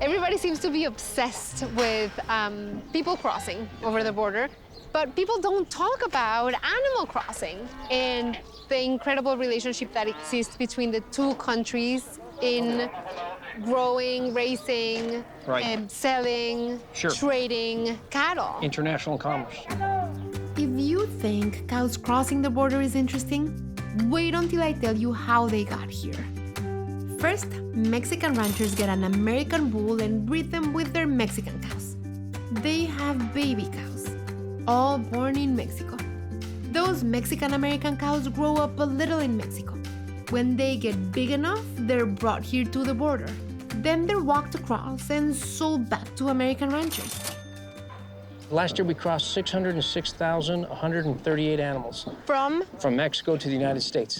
Everybody seems to be obsessed with people crossing over the border, but people don't talk about Animal Crossing and the incredible relationship that exists between the two countries in growing, raising, Right. and selling, Sure. trading cattle. International commerce. If you think cows crossing the border is interesting, wait until I tell you how they got here. First, Mexican ranchers get an American bull and breed them with their Mexican cows. They have baby cows, all born in Mexico. Those Mexican-American cows grow up a little in Mexico. When they get big enough, they're brought here to the border. Then they're walked across and sold back to American ranchers. Last year, we crossed 606,138 animals From from Mexico to the United States.